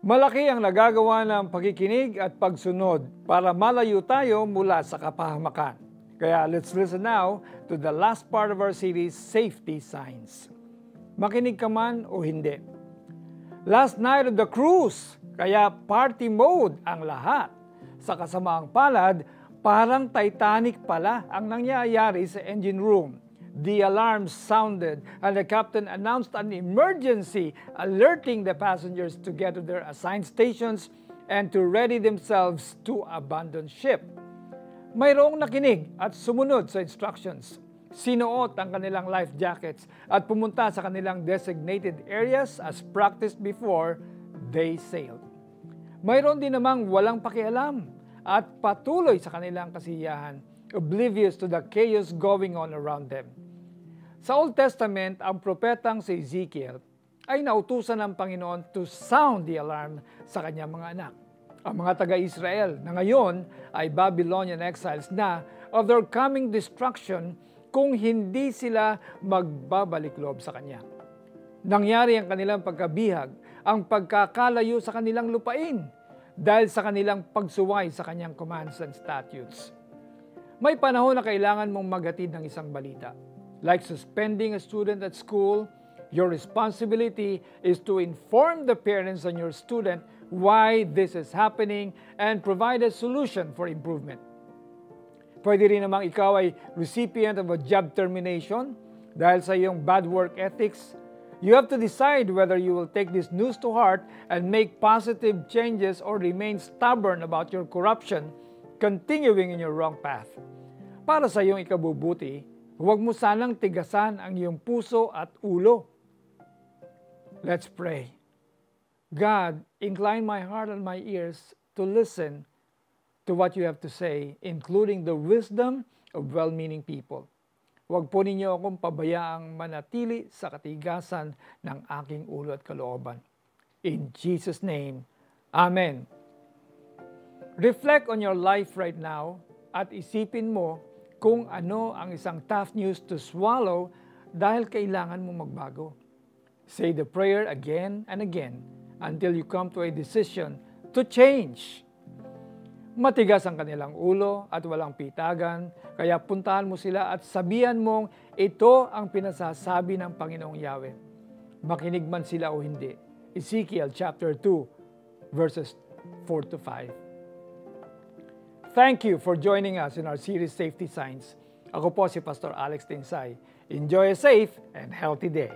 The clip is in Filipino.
Malaki ang nagagawa ng pakikinig at pagsunod para malayo tayo mula sa kapahamakan. Kaya let's listen now to the last part of our series, Safety Signs. Makinig ka man o hindi. Last night of the cruise, kaya party mode ang lahat. Sa kasamaang palad, parang Titanic pala ang nangyayari sa engine room. The alarm sounded and the captain announced an emergency, alerting the passengers to get to their assigned stations and to ready themselves to abandon ship. Mayroong nakinig at sumunod sa instructions. Sinuot ang kanilang life jackets at pumunta sa kanilang designated areas as practiced before they sailed. Mayroon din namang walang pakialam at patuloy sa kanilang kasiyahan, oblivious to the chaos going on around them. Sa Old Testament, ang propetang si Ezekiel ay nautusan ng Panginoon to sound the alarm sa kanyang mga anak. Ang mga taga-Israel na ngayon ay Babylonian exiles na of their coming destruction kung hindi sila magbabalik loob sa kanya. Nangyari ang kanilang pagkabihag, ang pagkakalayo sa kanilang lupain dahil sa kanilang pagsuway sa kanyang commands and statutes. May panahon na kailangan mong maghatid ng isang balita. Like suspending a student at school, your responsibility is to inform the parents and your student why this is happening and provide a solution for improvement. Pwede rin namang ikaw ay recipient of a job termination dahil sa iyong bad work ethics. You have to decide whether you will take this news to heart and make positive changes or remain stubborn about your corruption, continuing in your wrong path. Para sa iyong ikabubuti, huwag mo sanang tigasan ang iyong puso at ulo. Let's pray. God, incline my heart and my ears to listen to what you have to say, including the wisdom of well-meaning people. Huwag po ninyo akong pabayaang manatili sa katigasan ng aking ulo at kalooban. In Jesus' name, Amen. Reflect on your life right now at isipin mo kung ano ang isang tough news to swallow dahil kailangan mo magbago. Say the prayer again and again until you come to a decision to change. Matigas ang kanilang ulo at walang pitagan, kaya puntahan mo sila at sabihan mong ito ang pinasasabi ng Panginoong Yahweh. Makinig man sila o hindi. Ezekiel chapter 2, verses 4 to 5. Thank you for joining us in our series Safety Signs. Ako po si Pastor Alex Tinsay. Enjoy a safe and healthy day.